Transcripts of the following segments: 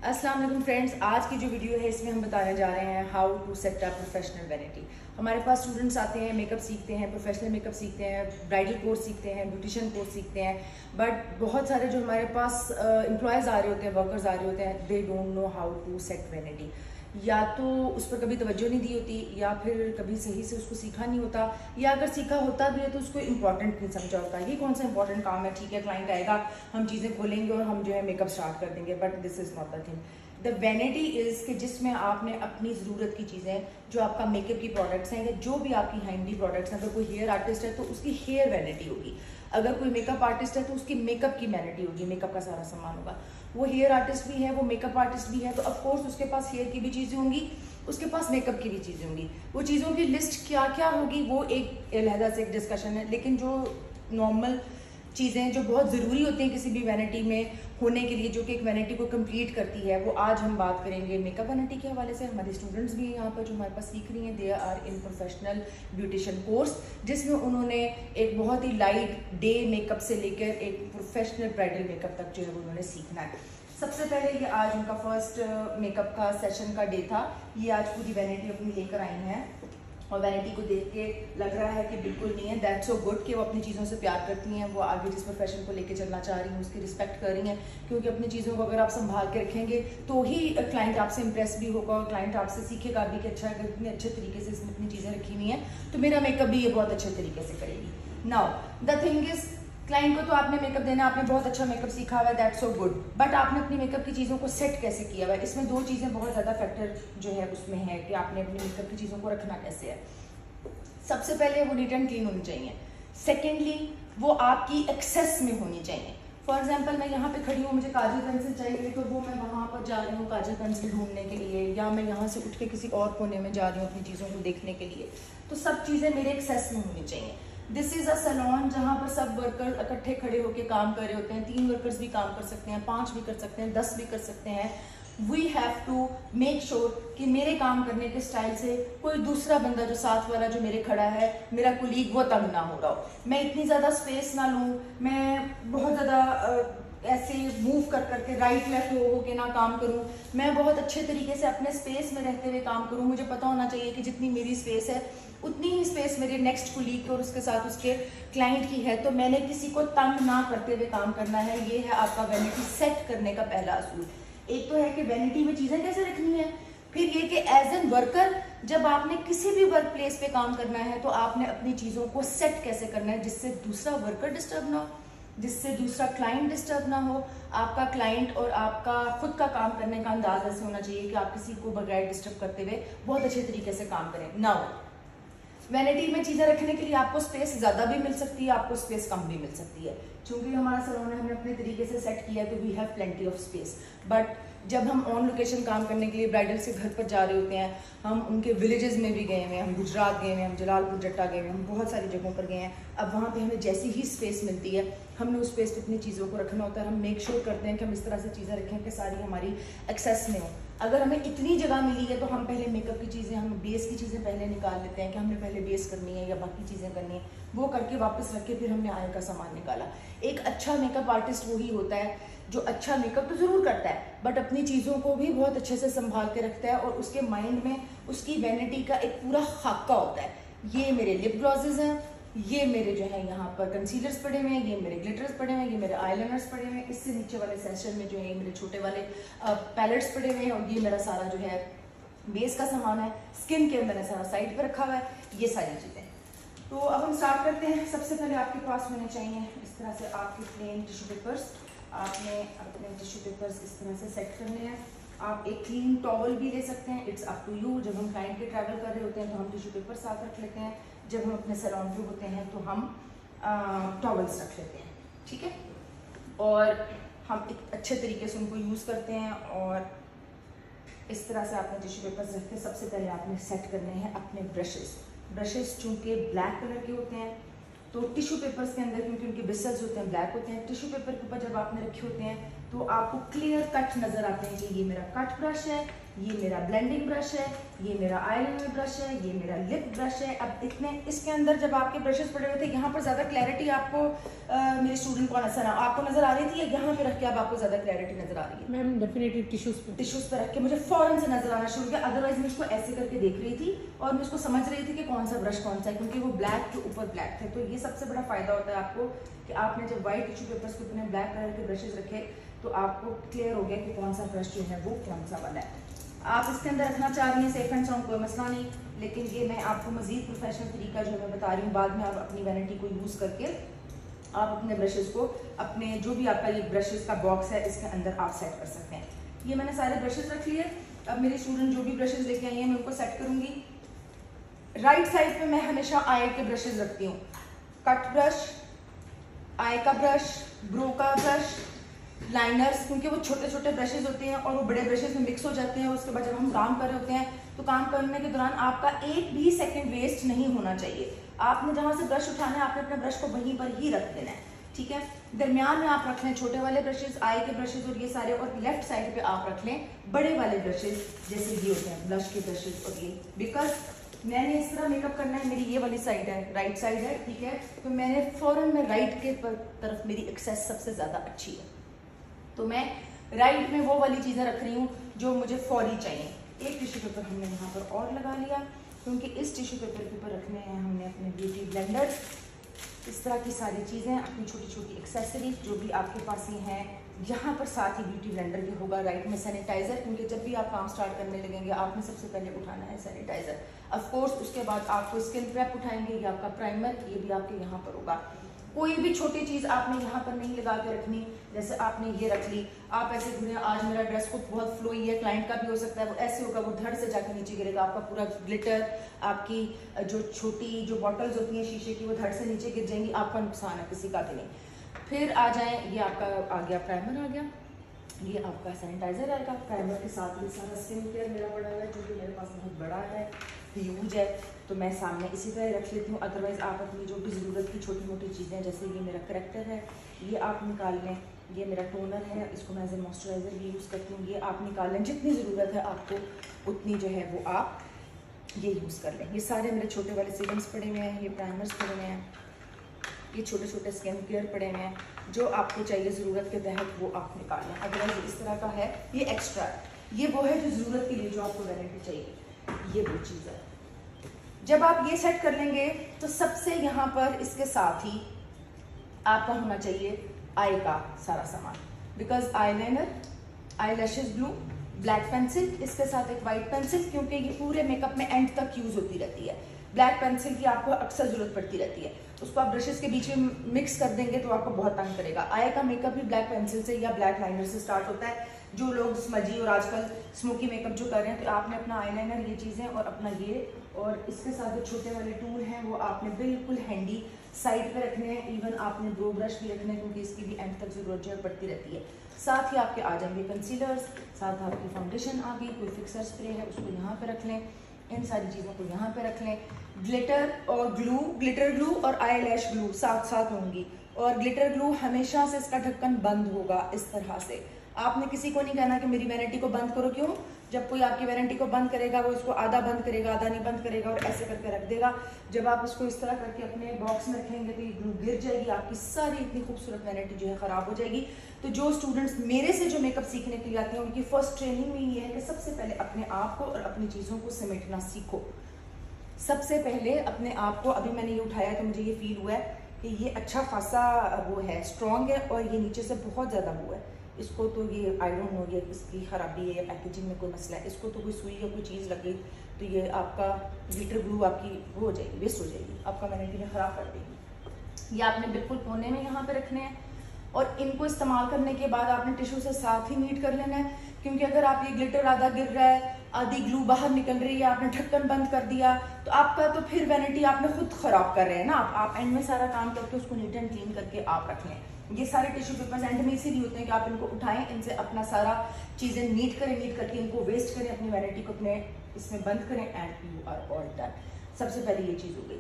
अस्सलाम वालेकुम फ्रेंड्स, आज की जो वीडियो है इसमें हम बताने जा रहे हैं how to set up professional vanity. हमारे पास स्टूडेंट्स आते हैं, मेकअप सीखते हैं, प्रोफेशनल मेकअप सीखते हैं, ब्राइडल कोर्स सीखते हैं, ब्यूटिशियन कोर्स सीखते हैं, बट बहुत सारे जो हमारे पास एम्प्लॉयज़ आ रहे होते हैं, वर्कर्स आ रहे होते हैं, they don't know how to set vanity. या तो उस पर कभी तवज्जो नहीं दी होती, या फिर कभी सही से उसको सीखा नहीं होता, या अगर सीखा होता भी है तो उसको इम्पॉर्टेंट नहीं समझा होता। ये कौन सा इंपॉर्टेंट काम है, ठीक है क्लाइंट आएगा, हम चीज़ें खोलेंगे और हम जो है मेकअप स्टार्ट कर देंगे, but this is not the thing. The vanity is कि जिसमें आपने अपनी ज़रूरत की चीज़ें, जो आपका मेकअप की प्रोडक्ट्स हैं या जो भी आपकी हैंडी प्रोडक्ट्स हैं, अगर कोई हेयर आर्टिस्ट है तो उसकी हेयर वैनिटी होगी, अगर कोई मेकअप आर्टिस्ट है तो उसकी मेकअप की वैनिटी होगी, मेकअप का सारा सामान होगा। वो हेयर आर्टिस्ट भी है, वो मेकअप आर्टिस्ट भी है, तो ऑफकोर्स उसके पास हेयर की भी चीज़ें होंगी, उसके पास मेकअप की भी चीज़ें होंगी। वो चीज़ों की लिस्ट क्या क्या होगी वो एक अलहदा से एक डिस्कशन है, लेकिन जो नॉर्मल चीज़ें जो बहुत ज़रूरी होती हैं किसी भी वैनिटी में होने के लिए, जो कि एक वैनिटी को कंप्लीट करती है, वो आज हम बात करेंगे मेकअप वैनिटी के हवाले से। हमारे स्टूडेंट्स भी यहाँ पर जो हमारे पास सीख रही हैं, they are in professional beautician course, जिसमें उन्होंने एक बहुत ही लाइट डे मेकअप से लेकर एक प्रोफेशनल ब्राइडल मेकअप तक जो है वो उन्होंने सीखना है। सबसे पहले ये आज उनका फर्स्ट मेकअप का सेशन का डे था। ये आज पूरी वैनिटी अपनी लेकर आई हैं और वैनिटी को देख के लग रहा है कि बिल्कुल नहीं है, दैट्स सो गुड कि वो अपनी चीज़ों से प्यार करती हैं, वो आगे जिस प्रोफेशन को लेके चलना चाह रही हैं उसकी रिस्पेक्ट कर रही हैं, क्योंकि अपनी चीज़ों को अगर आप संभाल के रखेंगे तो ही क्लाइंट आपसे इंप्रेस भी होगा और क्लाइंट आपसे सीखेगा भी कि अच्छा अगर इतने अच्छे तरीके से इसमें अपनी चीज़ें रखी हुई हैं तो मेरा मेकअप भी ये बहुत अच्छे तरीके से करेगी। Now the thing is, client को तो आपने मेकअप देना, आपने बहुत अच्छा मेकअप सीखा हुआ है, दैट्स सो गुड, बट आपने अपनी मेकअप की चीज़ों को सेट कैसे किया हुआ है। इसमें दो चीज़ें बहुत ज़्यादा फैक्टर जो है उसमें है कि आपने अपनी मेकअप की चीज़ों को रखना कैसे है। सबसे पहले वो नीट एंड क्लीन होनी चाहिए, सेकेंडली वो आपकी एक्सेस में होनी चाहिए। फॉर एग्जाम्पल मैं यहाँ पे खड़ी हूँ, मुझे काजल पेंसिल चाहिए तो वो मैं वहाँ पर जा रही हूँ काजल पेंसिल ढूंढने के लिए, या मैं यहाँ से उठ के किसी और कोने में जा रही हूँ अपनी चीज़ों को देखने के लिए, तो सब चीज़ें मेरे एक्सेस में होनी चाहिए। दिस इज़ अ सैलून जहाँ पर सब वर्कर्स इकट्ठे खड़े होकर काम कर रहे होते हैं, 3 वर्कर्स भी काम कर सकते हैं, 5 भी कर सकते हैं, 10 भी कर सकते हैं। We have to make sure कि मेरे काम करने के स्टाइल से कोई दूसरा बंदा जो साथ वाला जो मेरे खड़ा है, मेरा कुलीग, वो तंग ना हो रहा हो, मैं इतनी ज़्यादा स्पेस ना लूँ, मैं बहुत ज़्यादा ऐसे मूव कर करके राइट लेफ्ट हो के ना काम करूं, मैं बहुत अच्छे तरीके से अपने स्पेस में रहते हुए काम करूं। मुझे पता होना चाहिए कि जितनी मेरी स्पेस है उतनी ही स्पेस मेरे नेक्स्ट कुलीग और उसके साथ उसके क्लाइंट की है, तो मैंने किसी को तंग ना करते हुए काम करना है। ये है आपका वैनिटी सेट करने का पहला असूल। एक तो है कि वैनिटी में चीज़ें कैसे रखनी है, फिर ये कि एज एन वर्कर जब आपने किसी भी वर्क प्लेस पे काम करना है तो आपने अपनी चीज़ों को सेट कैसे करना है जिससे दूसरा वर्कर डिस्टर्ब ना हो, जिससे दूसरा क्लाइंट डिस्टर्ब ना हो। आपका क्लाइंट और आपका खुद का काम करने का अंदाज ऐसे होना चाहिए कि आप किसी को बगैर डिस्टर्ब करते हुए बहुत अच्छे तरीके से काम करें। नाउ वैनिटी में चीज़ें रखने के लिए आपको स्पेस ज़्यादा भी मिल सकती है, आपको स्पेस कम भी मिल सकती है। चूंकि हमारा सैलून है, हमने अपने तरीके से सेट किया है तो we have plenty of space. But जब हम ऑन लोकेशन काम करने के लिए ब्राइडल से घर पर जा रहे होते हैं, हम उनके विलेजेस में भी गए हुए हैं, हम गुजरात गए हुए हैं, हम जलालपुर जट्टा गए हुए हैं, हम बहुत सारी जगहों पर गए हैं। अब वहाँ पे हमें जैसी ही स्पेस मिलती है हमने उस स्पेस पे अपनी चीज़ों को रखना होता है। हम मेक श्योर करते हैं कि हम इस तरह से चीज़ें रखें कि सारी हमारी एक्सेस में हो। अगर हमें इतनी जगह मिली है तो हम पहले मेकअप की चीज़ें, हम बेस की चीज़ें पहले निकाल लेते हैं कि हमने पहले बेस करनी है या बाकी चीज़ें करनी है, वो करके वापस रख के फिर हमने आगे का सामान निकाला। एक अच्छा मेकअप आर्टिस्ट वही होता है जो अच्छा मेकअप तो ज़रूर करता है बट अपनी चीज़ों को भी बहुत अच्छे से संभाल के रखता है, और उसके माइंड में उसकी वैनिटी का एक पूरा खाका होता है। ये मेरे लिप ग्लॉसेस हैं, ये मेरे जो है यहाँ पर कंसीलर्स पड़े हुए हैं, ये मेरे ग्लिटर्स पड़े हुए हैं, ये मेरे आईलाइनर्स पड़े हुए हैं, इससे नीचे वाले सेक्शन में जो है मेरे छोटे वाले पैलेट्स पड़े हुए हैं, और ये मेरा सारा जो है बेस का सामान है। स्किन केयर मैंने सारा साइड पर रखा हुआ है, ये सारी चीज़ें। तो अब हम स्टार्ट करते हैं। सबसे पहले आपके पास होने चाहिए इस तरह से आपके प्लेन टिश्यू पेपर्स। आपने अपने टिश्यू पेपर्स इस तरह से सेट करने हैं। आप एक क्लीन टॉवल भी ले सकते हैं, इट्स अप टू यू। जब हम क्लाइंट के ट्रैवल कर रहे होते हैं तो हम टिश्यू पेपर साथ रख लेते हैं, जब हम अपने सैलून पे होते हैं तो हम टॉवल्स रख लेते हैं, ठीक है। और हम एक अच्छे तरीके से उनको यूज़ करते हैं, और इस तरह से आपने टिश्यू पेपर्स रख के सबसे पहले आपने सेट करने हैं अपने ब्रशेस। ब्रशेस चूँकि ब्लैक कलर के होते हैं तो टिश्यू पेपर्स के अंदर, क्योंकि उनके ब्रिसल्स होते हैं ब्लैक होते हैं, टिश्यू पेपर के ऊपर जब आपने रखे होते हैं तो आपको क्लियर कट नजर आते हैं कि ये मेरा कट ब्रश है, ये मेरा ब्लेंडिंग ब्रश है, ये मेरा आईलाइनर ब्रश है, ये मेरा लिप ब्रश है। अब इतने इसके अंदर जब आपके ब्रशेस पड़े हुए थे, यहाँ पर ज़्यादा क्लैरिटी आपको मेरे स्टूडेंट को आपको नजर आ रही थी, या यहाँ पे रख के अब आपको ज़्यादा क्लैरिटी नजर आ रही है? मैम डेफिनेटली टिश्यूज पे रख के मुझे फौरन से नजर आना शुरू किया। अदरवाइज मैं इसको ऐसे करके देख रही थी और मैं इसको समझ रही थी कि कौन सा ब्रश कौन सा है, क्योंकि वो ब्लैक के ऊपर ब्लैक थे। तो ये सबसे बड़ा फायदा होता है आपको कि आपने जब व्हाइट टिश्यू पेपर्स के ऊपर ब्लैक कलर के ब्रशेज रखे तो आपको क्लियर हो गया कि कौन सा ब्रश जो है वो कौन सा वाला है। आप इसके अंदर रखना चाह रही हैं सेफ एंड साउंड, कोई मसला नहीं, लेकिन ये मैं आपको मजीद प्रोफेशनल तरीका जो मैं बता रही हूँ, बाद में आप अपनी वैनिटी को यूज़ करके आप अपने ब्रशेस को अपने जो भी आपका ये ब्रशेस का बॉक्स है इसके अंदर आप सेट कर सकते हैं। ये मैंने सारे ब्रशेस रख लिए। अब मेरे स्टूडेंट जो भी ब्रशेस लेके आई हैं मैं उनको सेट करूँगी। राइट साइड पे मैं हमेशा आई के ब्रशेस रखती हूँ, कट ब्रश, आई का ब्रश, ब्रो का ब्रश, लाइनर्स, क्योंकि वो छोटे छोटे ब्रशेज होते हैं और वो बड़े ब्रशेज में मिक्स हो जाते हैं। उसके बाद जब हम काम कर रहे होते हैं तो काम करने के दौरान आपका एक भी सेकंड वेस्ट नहीं होना चाहिए। आपने जहाँ से ब्रश उठाना है आपने अपने ब्रश को वहीं पर ही रख देना है, ठीक है। दरमियान में आप रख लें छोटे वाले ब्रशेज, आई के ब्रशेज और ये सारे, और लेफ्ट साइड पे आप रख लें बड़े वाले ब्रशेज जैसे ये होते हैं ब्लश के ब्रशेज और ये। बिकॉज मैंने इस तरह मेकअप करना है, मेरी ये वाली साइड है, राइट साइड है, ठीक है, तो मैंने फौरन में राइट के तरफ मेरी एक्सेस सबसे ज़्यादा अच्छी है, तो मैं राइट में वो वाली चीज़ें रख रही हूँ जो मुझे फौरी चाहिए। एक टिश्यू पेपर हमने यहाँ पर और लगा लिया, क्योंकि इस टिश्यू पेपर के ऊपर रखने हैं हमने अपने ब्यूटी ब्लेंडर, इस तरह की सारी चीज़ें, अपनी छोटी छोटी एक्सेसरीज जो भी आपके पास ही हैं। यहाँ पर साथ ही ब्यूटी ब्लेंडर भी होगा, राइट में सैनिटाइज़र, क्योंकि जब भी आप काम स्टार्ट करने लगेंगे आपने सबसे पहले उठाना है सैनिटाइज़र। ऑफ कोर्स उसके बाद आपको स्किन प्रेप उठाएंगे, ये आपका प्राइमर, ये भी आपके यहाँ पर होगा। कोई भी छोटी चीज़ आपने यहाँ पर नहीं लगा के रखनी, जैसे आपने ये रख ली, आप ऐसे घूरे, आज मेरा ड्रेस को बहुत फ्लोई है, क्लाइंट का भी हो सकता है, वो ऐसे होगा, वो धड़ से जाके नीचे गिरेगा, आपका पूरा ग्लिटर, आपकी जो छोटी जो बॉटल्स होती हैं शीशे की, वो धड़ से नीचे गिर जाएंगी, आपका नुकसान है, किसी का भी नहीं। फिर आ जाए, ये आपका आ गया प्राइमर, आ गया ये आपका सैनिटाइजर आएगा, प्राइमर के साथ ये सारा स्किन केयर मेरा पड़ा हुआ है, क्योंकि मेरे पास बहुत बड़ा है, ह्यूज है, तो मैं सामने इसी तरह रख लेती हूँ। अदरवाइज़ आप अपनी जो भी ज़रूरत की छोटी मोटी चीज़ें, जैसे ये मेरा करेक्टर है, ये आप निकाल लें, ये मेरा टोनर है, इसको मैं एज ए मॉइस्चराइज़र भी यूज़ करती हूँ, ये आप निकाल लें, जितनी ज़रूरत है आपको उतनी जो है वो आप ये यूज़ कर लें। ये सारे मेरे छोटे वाले सीरम्स पड़े हुए हैं, ये प्राइमर्स पड़े हुए हैं, ये छोटे छोटे स्किन केयर पड़े हुए हैं, जो आपको चाहिए ज़रूरत के तहत वो आप निकाल लें। अदरवाइज इस तरह का है, ये एक्स्ट्रा है, ये वो है जो ज़रूरत के लिए जो आपको वैरायटी चाहिए, ये वो चीज़ है। जब आप ये सेट कर लेंगे तो सबसे यहाँ पर इसके साथ ही आपका होना चाहिए आई का सारा सामान, because eye liner, eye lashes glue, black pencil, इसके साथ एक वाइट पेंसिल, क्योंकि ये पूरे मेकअप में एंड तक यूज होती रहती है। ब्लैक पेंसिल की आपको अक्सर जरूरत पड़ती रहती है, उसको आप ब्रशेस के बीच में मिक्स कर देंगे तो आपको बहुत तंग करेगा। आई का मेकअप भी ब्लैक पेंसिल से या ब्लैक लाइनर से स्टार्ट होता है। जो लोग स्मजी और आजकल स्मोकी मेकअप जो कर रहे हैं, तो आपने अपना आईलाइनर, ये चीज़ें और अपना ये, और इसके साथ जो छोटे वाले टूल हैं वो आपने बिल्कुल हैंडी साइड पे रखने हैं। इवन आपने ब्रो ब्रश भी रखने हैं, क्योंकि इसकी भी एंड तक जरूरत जो पड़ती रहती है। साथ ही आपके आ जाएंगे कंसीलर्स, साथ आपकी फाउंडेशन आ गई, कोई फिक्सर स्प्रे है उसको यहाँ पे रख लें, इन सारी चीज़ों को यहाँ पे रख लें। ग्लिटर और ग्लू, ग्लिटर ग्लू और आई लैश ग्लू साथ साथ होंगी, और ग्लिटर ग्लू हमेशा से इसका ढक्कन बंद होगा इस तरह से। आपने किसी को नहीं कहना कि मेरी वैनिटी को बंद करो, क्यों? जब कोई आपकी वैनिटी को बंद करेगा वो इसको आधा बंद करेगा, आधा नहीं बंद करेगा, और ऐसे करके रख देगा। जब आप इसको इस तरह करके अपने बॉक्स में रखेंगे तो ये ग्लू गिर जाएगी, आपकी सारी इतनी खूबसूरत वैनिटी जो है ख़राब हो जाएगी। तो जो स्टूडेंट्स मेरे से जो मेकअप सीखने के लिए आते हैं, उनकी फर्स्ट ट्रेनिंग में ये है कि सबसे पहले अपने आप को और अपनी चीज़ों को समेटना सीखो। सबसे पहले अपने आप को, अभी मैंने ये उठाया तो मुझे ये फील हुआ है कि ये अच्छा खासा वो है, स्ट्रॉन्ग है, और ये नीचे से बहुत ज़्यादा वो है। इसको तो ये आई डोंट नो ये इसकी ख़राबी है या पैकेजिंग में कोई मसला है, इसको तो कोई सुई या कोई चीज़ लग गई तो ये आपका ग्लिटर ग्लू आपकी वो हो जाएगी, वेस्ट हो जाएगी, आपका वैनिटी में ख़राब कर देगी। ये आपने बिल्कुल कोने में यहाँ पे रखने हैं, और इनको इस्तेमाल करने के बाद आपने टिश्यू से साथ ही नीट कर लेना है, क्योंकि अगर आप ये ग्लिटर आधा गिर रहा है, आधी ग्लू बाहर निकल रही है, आपने ढक्कन बंद कर दिया, तो आपका तो फिर वैनिटी आपने खुद ख़राब कर रहे हैं ना। आप एंड में सारा काम करके उसको नीट एंड क्लीन करके आप रख लें। ये सारे टिश्यू पेपर्स एंड में इसीलिए होते हैं कि आप इनको उठाएं, इनसे अपना सारा चीज़ें नीट करें, नीट करके इनको वेस्ट करें, अपनी वैनिटी को अपने इसमें बंद करें, and you are all done. सबसे पहले ये चीज़ हो गई।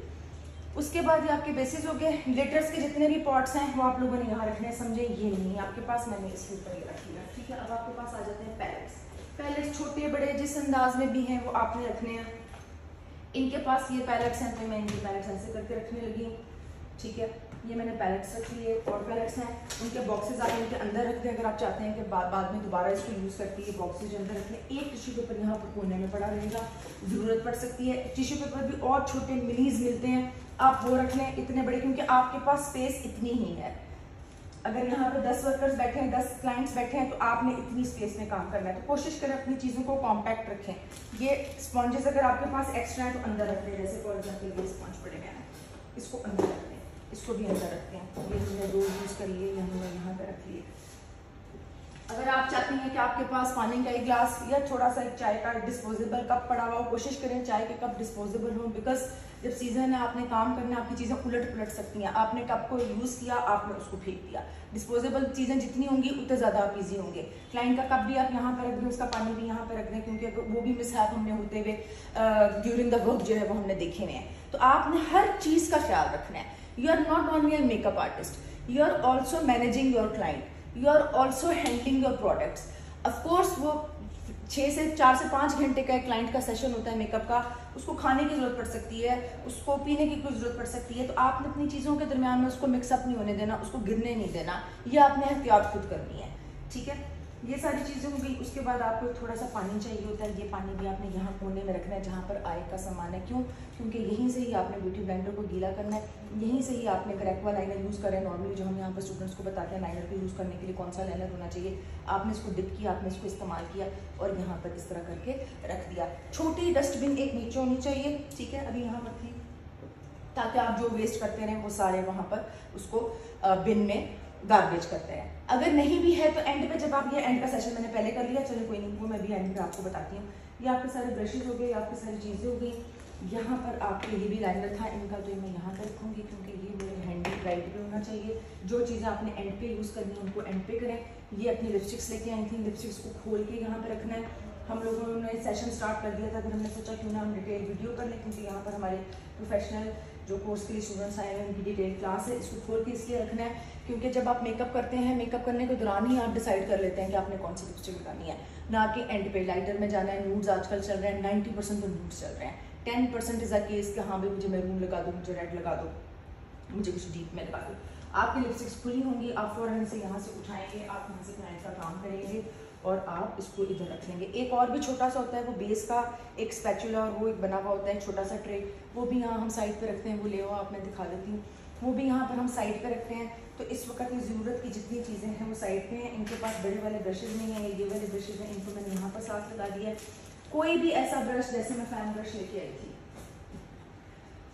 उसके बाद ये आपके बेसिस हो गए। ग्लिटर्स के जितने भी पॉट्स हैं वो आप लोगों ने यहाँ रखने हैं, समझे, ये नहीं आपके पास, मैंने इसके ऊपर ये रखी है, ठीक है। अब आपके पास आ जाते हैं पैलेट्स। पैलेट्स छोटे बड़े जिस अंदाज में भी हैं वो आपने रखने हैं। इनके पास ये पैलेट्स हैं तो मैं इनकी पैलेट्स ऐसे करके रखने लगी हूँ, ठीक है। ये मैंने पैलेट्स रख लिए, और पैलेट्स हैं उनके बॉक्सेस आप इनके अंदर रख दें अगर आप चाहते हैं कि बाद में दोबारा इसको यूज़ करके ये बॉक्सेस जो अंदर रखने। एक टिश्यू पेपर यहाँ पर कोने में पड़ा रहेगा, ज़रूरत पड़ सकती है। टिश्यू पेपर भी और छोटे मिनीज मिलते हैं, आप वो रख लें इतने बड़े, क्योंकि आपके पास स्पेस इतनी ही है। अगर यहाँ पर 10 वर्कर्स बैठे हैं, 10 क्लाइंट्स बैठे हैं, तो आपने इतनी स्पेस में काम करना है, तो कोशिश करें अपनी चीज़ों को कॉम्पैक्ट रखें। ये स्पॉन्जेस अगर आपके पास एक्स्ट्रा है तो अंदर रख लें, जैसे फॉर एग्जाम्पल ये स्पॉन्ज पड़े हैं, इसको अंदर रख लें, इसको भी अंदर रखते हैं। ये हमने रोज यूज़ कर लिए, यहाँ पर रख लिए। अगर आप चाहते हैं कि आपके पास पानी का एक ग्लास या थोड़ा सा एक चाय का डिस्पोजेबल कप पड़ा हुआ हो, कोशिश करें चाय के कप डिस्पोजेबल हो, बिकॉज जब सीजन है आपने काम करना है, आपकी चीज़ें उलट पुलट सकती हैं। आपने कप को यूज़ किया, आपने उसको फेंक दिया। डिस्पोजेबल चीज़ें जितनी होंगी उतने ज़्यादा आप ईजी होंगे। क्लाइंट का कप भी आप यहाँ पर रख दें, उसका पानी भी यहाँ पर रख दें, क्योंकि वो भी मिसहैप हमने होते हुए ड्यूरिंग द वर्क जो है वो हमने देखे हुए हैं। तो आपने हर चीज़ का ख्याल रखना है। You are not only a makeup artist, you are also managing your client, you are also handling your products. Of course वो 4 से 5 घंटे का एक क्लाइंट का सेशन होता है मेकअप का, उसको खाने की जरूरत पड़ सकती है, उसको पीने की कुछ जरूरत पड़ सकती है, तो आपने अपनी चीज़ों के दरमियान में उसको मिक्सअप नहीं होने देना, उसको गिरने नहीं देना, ये आपने एहतियात खुद करनी है, ठीक है। ये सारी चीज़ें हो गई। उसके बाद आपको थोड़ा सा पानी चाहिए होता है, ये पानी भी आपने यहाँ कोने में रखना है जहाँ पर आय का सामान है। क्यों? क्योंकि यहीं से ही आपने ब्यूटी ब्लेंडर को गीला करना है, यहीं से ही आपने करेक्वा लाइनर यूज़ करें। नॉर्मली जो हम यहाँ पर स्टूडेंट्स को बताते हैं लाइनर को यूज़ करने के लिए कौन सा लाइनर होना चाहिए, आपने इसको डिप किया, आपने इसको इस्तेमाल किया और यहाँ पर इस तरह करके रख दिया। छोटी डस्टबिन एक नीचे होनी चाहिए, ठीक है, अभी यहाँ पर थी, ताकि आप जो वेस्ट करते रहें वो सारे वहाँ पर उसको बिन में गार्बेज करते हैं। अगर नहीं भी है तो एंड पे, जब आप ये एंड का सेशन मैंने पहले कर लिया, चलो कोई नहीं, वो मैं भी एंड पे आपको बताती हूँ। ये आपके सारे ब्रशेज हो गए, आपकी सारी चीज़ें हो गई। यहाँ पर आपके ये भी लाइनर था इनका, तो मैं यहाँ पर रखूँगी क्योंकि ये मेरे हैंडी राइट पे होना चाहिए। जो चीज़ें आपने एंड पे यूज़ करनी है उनको एंड पे करें। ये अपनी लिपस्टिक्स लेके आई थी, लिपस्टिक्स को खोल के यहाँ पर रखना है। हम लोगों ने सेशन स्टार्ट कर दिया था, फिर हमने सोचा क्यों ना हम डिटेल वीडियो कर लें, क्योंकि यहाँ पर हमारे प्रोफेशनल जो कोर्स के लिए स्टूडेंट्स आए हैं उनकी डिटेल क्लास है। इसको खोल के इसलिए रखना है क्योंकि जब आप मेकअप करते हैं, मेकअप करने के दौरान ही आप डिसाइड कर लेते हैं कि आपने कौन सी लिपस्टिक लगानी है, ना कि एंड पे। लाइटर में जाना है, नूड्स आजकल चल रहे हैं, 90% तो नूड्स चल रहे हैं, 10% इज़ अ केस कि हाँ भाई मुझे मैरून लगा दो, मुझे रेड लगा दो, मुझे कुछ डीप में लगा दो। आपकी लिपस्टिक्स खुली होंगी, आप फ़ौरन से यहाँ से उठाएंगे, आप यहाँ से क्लाइंट का काम करेंगे और आप इसको इधर रख लेंगे। एक और भी छोटा सा होता है, वो बेस का एक स्पैचुला और वो एक बना हुआ होता है छोटा सा ट्रे, वो भी यहाँ हम साइड पे रखते हैं। वो ले आओ, आप मैं दिखा देती हूँ, वो भी यहाँ पर हम साइड पे रखते हैं। तो इस वक्त की ज़रूरत की जितनी चीज़ें हैं वो साइड पे हैं। इनके पास बड़े वाले ब्रशेज नहीं है, ये वाले ब्रशेज हैं, इनको मैंने यहाँ पर साथ लगा दिया है। कोई भी ऐसा ब्रश, जैसे मैं फैन ब्रश लेके आई थी,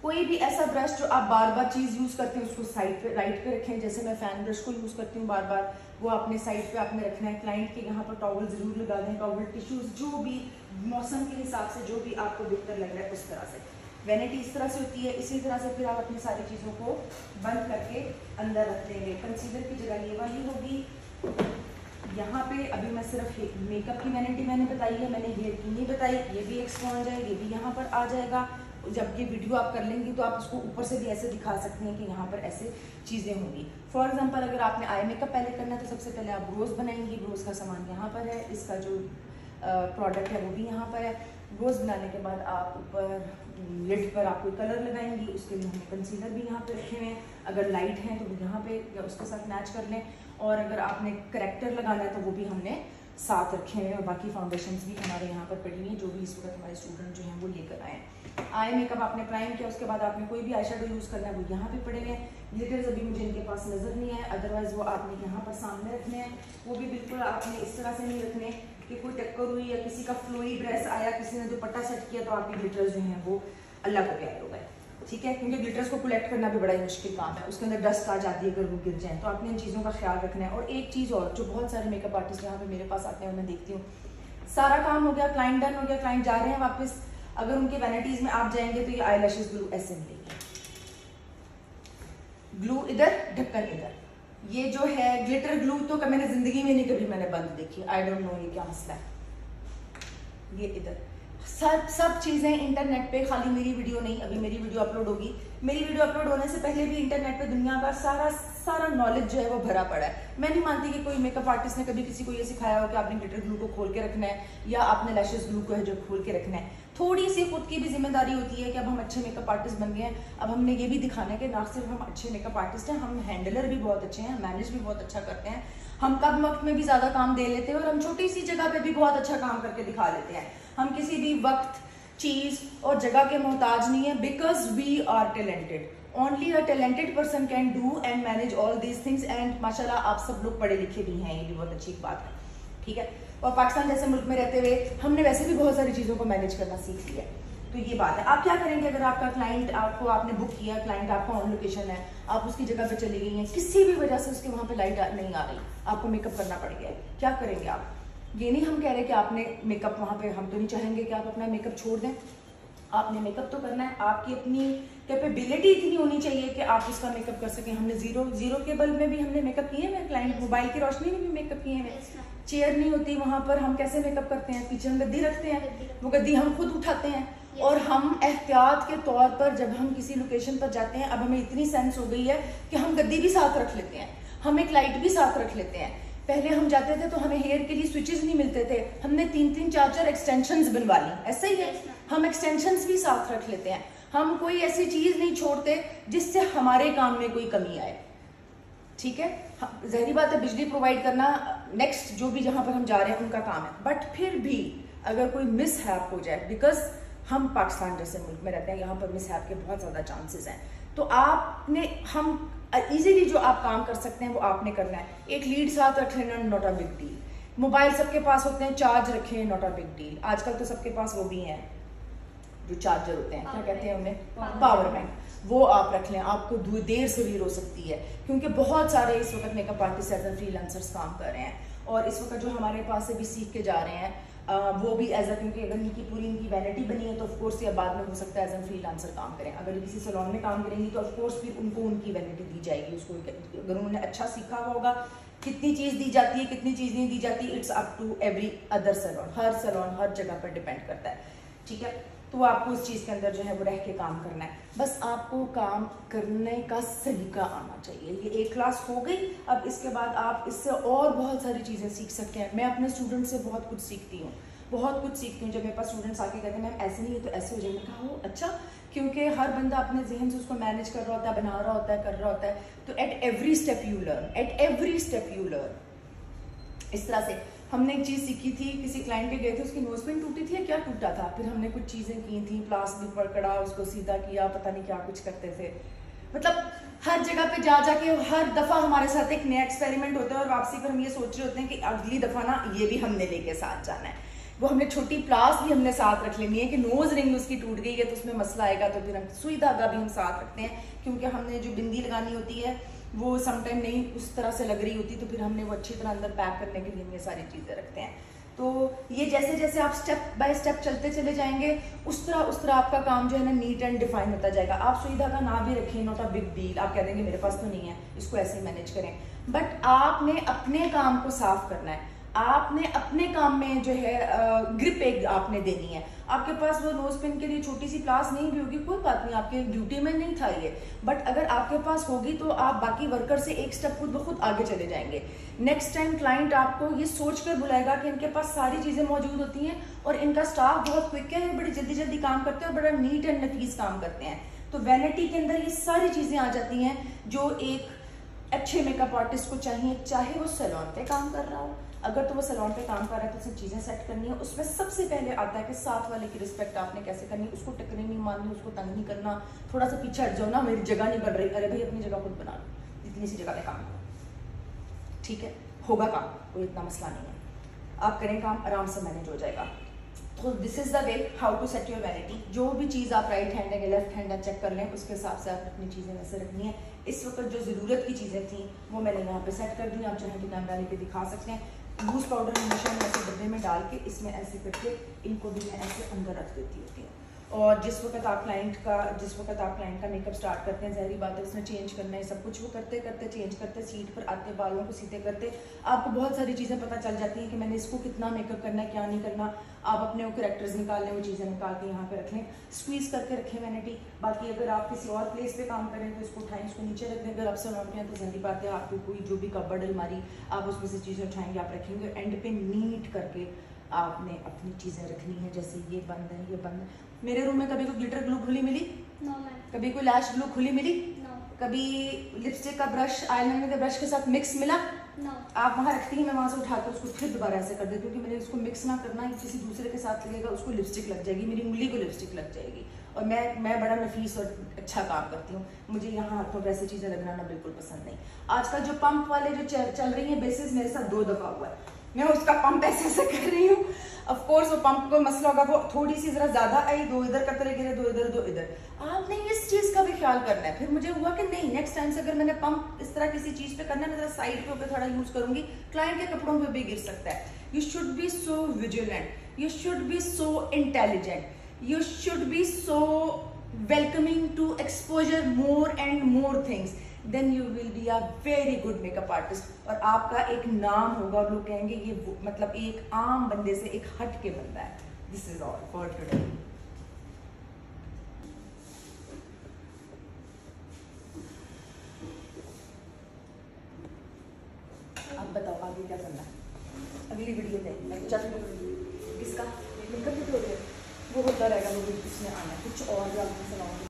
कोई भी ऐसा ब्रश जो आप बार बार चीज़ यूज़ करते हैं उसको साइड पे राइट पे रखें। जैसे मैं फैन ब्रश को यूज़ करती हूँ बार बार, वो अपने साइड पे आपने रखना है। क्लाइंट के यहाँ पर टॉवल ज़रूर लगा दें, टॉवल टिश्यूज़, जो भी मौसम के हिसाब से जो भी आपको बेहतर लग रहा है उस तरह से। वैनिटी इस तरह से होती है, इसी तरह से फिर आप अपनी सारी चीज़ों को बंद करके अंदर रख देंगे। कंसीलर की जगह ये वाली होगी। यहाँ पे अभी मैं सिर्फ मेकअप की वैनिटी मैंने बताई है, मैंने हेयर की नहीं बताई। ये भी एक स्पॉन्ज है, ये भी यहाँ पर आ जाएगा। जब ये वीडियो आप कर लेंगी तो आप उसको ऊपर से भी ऐसे दिखा सकती हैं कि यहाँ पर ऐसे चीज़ें होंगी। फॉर एग्जांपल अगर आपने आई मेकअप पहले करना है तो सबसे पहले आप ब्रोज बनाएंगी। ब्रोज का सामान यहाँ पर है, इसका जो प्रोडक्ट है वो भी यहाँ पर है। ब्रोज बनाने के बाद आप ऊपर लिड पर आप कोई कलर लगाएंगी, उसके लिए हमने कंसीलर भी यहाँ पे रखे हुए हैं। अगर लाइट है तो वो यहाँ पे या उसके साथ मैच कर लें, और अगर आपने करेक्टर लगाना है तो वो भी हमने साथ रखे हुए हैं। और बाकी फाउंडेशंस भी हमारे यहाँ पर पड़ी हुई हैं, जो भी इस वक्त हमारे स्टूडेंट जो हैं वो लेकर आए हैं। आई मेकअप आपने प्राइम किया, उसके बाद आपने कोई भी आई शेडो यूज़ करना है वो यहाँ पे पड़े हुए हैं। ग्लिटर्स अभी मुझे इनके पास नज़र नहीं है, अदरवाइज वो आपने यहाँ पर सामने रखने हैं। वो भी बिल्कुल आपने इस तरह से नहीं रखने कि कोई टक्कर हुई या किसी का फ्लोई ड्रेस आया, किसी ने दुपट्टा सेट किया तो आपके ग्लिटर्स जो हैं वो अल्लाह को प्यारे हो गए, ठीक है। क्योंकि ग्लिटर्स को कलेक्ट करना भी बड़ा ही मुश्किल काम है, उसके अंदर डस्ट आ जाती है अगर वो गिर जाए, तो आपने इन चीज़ों का ख्याल रखना है। और एक चीज़ और, जो बहुत सारे मेकअप आर्टिस्ट यहाँ पे मेरे पास आते हैं और मैं देखती हूँ, सारा काम हो गया, क्लाइंट डन हो गया, क्लाइंट जा रहे हैं वापस, अगर उनके वैनिटीज में आप जाएंगे तो ये आई लैशेज ग्लू ऐसे मिलेगी, ग्लू इधर, ढक्कन इधर। ये जो है ग्लिटर ग्लू तो मैंने जिंदगी में नहीं कभी मैंने बंद देखी, आई डोंट नो ये क्या मसला है। ये इधर, सब चीज़ें इंटरनेट पे, खाली मेरी वीडियो नहीं, अभी मेरी वीडियो अपलोड होगी, मेरी वीडियो अपलोड होने से पहले भी इंटरनेट पे दुनिया का सारा नॉलेज जो है वो भरा पड़ा है। मैं नहीं मानती कि कोई मेकअप आर्टिस्ट ने कभी किसी को ये सिखाया हो कि आपने ग्लिटर ग्लू को खोल के रखना है या आपने लैशेस ग्लू को है जो खोल के रखना है। थोड़ी सी खुद की भी जिम्मेदारी होती है कि अब हम अच्छे मेकअप आर्टिस्ट बन गए हैं, अब हमने ये भी दिखाना है कि ना सिर्फ हम अच्छे मेकअप आर्टिस्ट हैं, हम हैंडलर भी बहुत अच्छे हैं, मैनेज भी बहुत अच्छा करते हैं, हम कम वक्त में भी ज़्यादा काम दे लेते हैं और हम छोटी सी जगह पे भी बहुत अच्छा काम करके दिखा लेते हैं। हम किसी भी वक्त, चीज़ और जगह के मोहताज नहीं है, because we are talented. Only a talented person can do and manage all these things and माशाल्लाह आप सब लोग पढ़े लिखे भी हैं, ये भी बहुत अच्छी बात है, ठीक है। और पाकिस्तान जैसे मुल्क में रहते हुए हमने वैसे भी बहुत सारी चीज़ों को मैनेज करना सीख लिया, तो ये बात है। आप क्या करेंगे अगर आपका क्लाइंट, आपने बुक किया, क्लाइंट आपका ऑन लोकेशन है, आप उसकी जगह पे चली गई हैं, किसी भी वजह से उसके वहाँ पे लाइट नहीं आ रही, आपको मेकअप करना पड़ गया, क्या करेंगे आप? ये नहीं हम कह रहे कि आपने मेकअप वहाँ पे, हम तो नहीं चाहेंगे कि आप अपना मेकअप छोड़ दें, आपने मेकअप तो करना है, आपकी अपनी कैपेबिलिटी इतनी होनी चाहिए कि आप उसका मेकअप कर सकें। हमने जीरो के बल्ब में भी हमने मेकअप किए हैं, क्लाइंट मोबाइल की रोशनी में भी मेकअप किए हैं। चेयर नहीं होती वहाँ पर, हम कैसे मेकअप करते हैं? पीछे हम गद्दी रखते हैं, वो गद्दी हम खुद उठाते हैं और हम एहतियात के तौर पर जब हम किसी लोकेशन पर जाते हैं, अब हमें इतनी सेंस हो गई है कि हम गद्दी भी साथ रख लेते हैं, हम एक लाइट भी साथ रख लेते हैं। पहले हम जाते थे तो हमें हेयर के लिए स्विचेस नहीं मिलते थे, हमने 3-3, 4-4 एक्सटेंशंस बनवा ली, ऐसा ही है, हम एक्सटेंशंस भी साथ रख लेते हैं। हम कोई ऐसी चीज नहीं छोड़ते जिससे हमारे काम में कोई कमी आए, ठीक है। ज़ाहिरी बात है बिजली प्रोवाइड करना नेक्स्ट जो भी जहां पर हम जा रहे हैं उनका काम है, बट फिर भी अगर कोई मिसहैप हो जाए, बिकॉज हम पाकिस्तान जैसे मुल्क में रहते हैं, यहाँ पर मिसहैप के बहुत ज्यादा चांसेस हैं, तो आपने हम इजीली जो आप काम कर सकते हैं वो आपने करना है। एक लीड साथ रख लेना, not a big deal. Mobile सबके पास होते हैं, चार्ज रखें, नॉट अ बिग डील। आजकल तो सबके पास वो भी हैं जो चार्जर होते हैं, क्या कहते हैं उन्हें, पावर बैंक, वो आप रख लें, आपको देर से भी हो सकती है, क्योंकि बहुत सारे इस वक्त makeup artist as a freelancers काम कर रहे हैं और इस वक्त जो हमारे पास से भी सीख के जा रहे हैं वो भी एज अ, क्योंकि अगर इनकी पूरी इनकी वैनिटी बनी है तो ऑफकोर्स ये बाद में हो सकता है एज ए फ्रीलांसर काम करें। अगर ये किसी सैलून में काम करेंगी तो ऑफकोर्स फिर उनको उनकी वैनिटी दी जाएगी, उसको अगर उन्होंने अच्छा सीखा हुआ होगा। कितनी चीज़ दी जाती है, कितनी चीज़ नहीं दी जाती, it's up to every other salon, हर सैलून हर जगह पर डिपेंड करता है, ठीक है। तो आपको उस चीज़ के अंदर जो है वो रह के काम करना है, बस आपको काम करने का सलीका आना चाहिए। ये एक क्लास हो गई, अब इसके बाद आप इससे और बहुत सारी चीज़ें सीख सकते हैं। मैं अपने स्टूडेंट से बहुत कुछ सीखती हूँ, बहुत कुछ सीखती हूँ। जब मेरे पास स्टूडेंट्स आके कहते हैं मैम ऐसे नहीं है तो ऐसे हो जाएंगे, कहा हो अच्छा, क्योंकि हर बंदा अपने जहन से उसको मैनेज कर रहा होता है, बना रहा होता है, कर रहा होता है। तो at every step you learn, at every step you learn. इस तरह से हमने एक चीज़ सीखी थी, किसी क्लाइंट के गए थे, उसकी नोज पिन टूटी थी या क्या टूटा था, फिर हमने कुछ चीज़ें की थी, प्लास भी पकड़ा, उसको सीधा किया, पता नहीं क्या कुछ करते थे। मतलब हर जगह पे जा जाके हर दफ़ा हमारे साथ एक नया एक्सपेरिमेंट होता है और वापसी पर हम ये सोच रहे होते हैं कि अगली दफ़ा ना ये भी हमने लेके साथ जाना है। वो हमने छोटी प्लास भी हमने साथ रख लेनी है कि नोज रिंग उसकी टूट गई है तो उसमें मसला आएगा, तो फिर हम सुई धागा भी हम साथ रखते हैं, क्योंकि हमने जो बिंदी लगानी होती है वो समटाइम नहीं उस तरह से लग रही होती, तो फिर हमने वो अच्छी तरह अंदर पैक करने के लिए ये सारी चीज़ें रखते हैं। तो ये जैसे जैसे आप स्टेप बाय स्टेप चलते चले जाएंगे उस तरह आपका काम जो है ना नीट एंड डिफाइन होता जाएगा। आप सुई धागा ना भी रखें, नॉट अ बिग डील, आप कह देंगे मेरे पास तो नहीं है, इसको ऐसे मैनेज करें, बट आपने अपने काम को साफ करना है, आपने अपने काम में जो है ग्रिप एक आपने देनी है। आपके पास वो नोज पिन के लिए छोटी सी प्लास नहीं भी होगी, कोई बात नहीं, आपके ड्यूटी में नहीं था ये, बट अगर आपके पास होगी तो आप बाकी वर्कर से एक स्टेप खुद ब खुद आगे चले जाएंगे। नेक्स्ट टाइम क्लाइंट आपको ये सोच कर बुलाएगा कि इनके पास सारी चीज़ें मौजूद होती हैं और इनका स्टाफ बहुत क्विक है, बड़ी जल्दी जल्दी काम करते हैं और बड़ा नीट एंड नफीस काम करते हैं। तो वैनिटी के अंदर ये सारी चीज़ें आ जाती हैं जो एक अच्छे मेकअप आर्टिस्ट को चाहिए, चाहे वो सैलून पे काम कर रहा हो, अगर तो वो सैलून पे काम कर रहा है तो सब चीज़ें सेट करनी है। उसमें सबसे पहले आता है कि साथ वाले की रिस्पेक्ट आपने कैसे करनी, उसको टकरे नहीं मारनी, उसको तंग नहीं करना, थोड़ा सा पीछे हट जाओ ना, मेरी जगह नहीं बन रही, अरे भाई अपनी जगह खुद बना लो, इतनी सी जगह में काम करो, ठीक है, होगा काम, कोई इतना मसला नहीं है, आप करें काम आराम से मैनेज हो जाएगा। तो this is the way how to set your vanity. जो भी चीज़ आप राइट हैंड है लेफ्ट हैंड है चेक कर लें, उसके हिसाब से आप अपनी चीज़ें वैसे रखनी है। इस वक्त जो ज़रूरत की चीज़ें थी वो मैंने यहाँ पे सेट कर दी, आप चाहें तो कैमरा लेके दिखा सकते हैं। लूज पाउडर हमेशा मैं ऐसे डब्बे में डाल के इसमें ऐसे करके इनको भी मैं ऐसे अंदर रख देती होती हूँ। और जिस वक्त आप क्लाइंट का मेकअप स्टार्ट करते हैं, ज़ाहिर बात है उसने चेंज करना है सब कुछ। वो करते करते चेंज करते, सीट पर आते, बालों को सीधे करते, आपको बहुत सारी चीज़ें पता चल जाती हैं कि मैंने इसको कितना मेकअप करना है, क्या नहीं करना। आप अपने वो करेक्टर्स निकाल लें, वो चीज़ें निकाल के यहाँ पे रख लें, स्क्वीज़ करके रखें वैनिटी। बाकी अगर आप किसी और प्लेस पे काम करें तो इसको उठाएं, इसको नीचे रख दें। अगर आप सलोन पे हैं तो ज़ाहिर बात है आपको कोई जो भी कबर्ड अलमारी आप उसमें से चीज़ें उठाएंगे, आप रखेंगे। एंड पे नीट करके आपने अपनी चीज़ें रखनी है, जैसे ये बंद है, ये बंद है। मेरे रूम में कभी कोई ग्लिटर ग्लू खुली मिली? No, ma'am. कभी कोई लैश ग्लू खुली मिली? No. कभी लिपस्टिक का ब्रश आईलाइनर के ब्रश के साथ मिक्स मिला? No. आप वहाँ रखती हैं, मैं वहाँ से उठाकर उसको फिर दोबारा ऐसे कर देती हूँ कि मैंने उसको मिक्स ना करना, किसी दूसरे के साथ लगेगा उसको लिपस्टिक लग जाएगी, मेरी उंगली को लिपस्टिक लग जाएगी। और मैं बड़ा नफीस और अच्छा काम करती हूँ, मुझे यहाँ हाथों पे ऐसी चीज़ें लगाना बिल्कुल पसंद नहीं। आजकल जो पंप वाले जो चल रही हैं बेसिस, मेरे साथ 2 दफ़ा हुआ है, मैं उसका पंप ऐसे कर रही हूँ। ऑफ कोर्स वो पंप को मसला होगा, वो थोड़ी सी जरा ज्यादा आई, 2 इधर कतरे गिरे, 2 इधर 2 इधर। आपने इस चीज का भी ख्याल करना है। फिर मुझे हुआ कि नहीं, नेक्स्ट टाइम से अगर मैंने पंप इस तरह किसी चीज पे करना है, मैं साइड पे होकर थोड़ा यूज करूंगी, क्लाइंट के कपड़ों पे भी गिर सकता है। You should be so vigilant, you should be so intelligent, you should be so welcoming to exposure more and more things, then you will be a very good makeup artist. और आपका एक नाम होगा और लोग कहेंगे ये मतलब एक आम बंदे से एक हट के बंदा है। This is all for today. अब बताओ आगे क्या करना है? अगली वीडियो में किसका मेकअप वीडियो वो होता रहेगा, वो इसमें आना है कुछ और जो आपको सुनाऊंगी।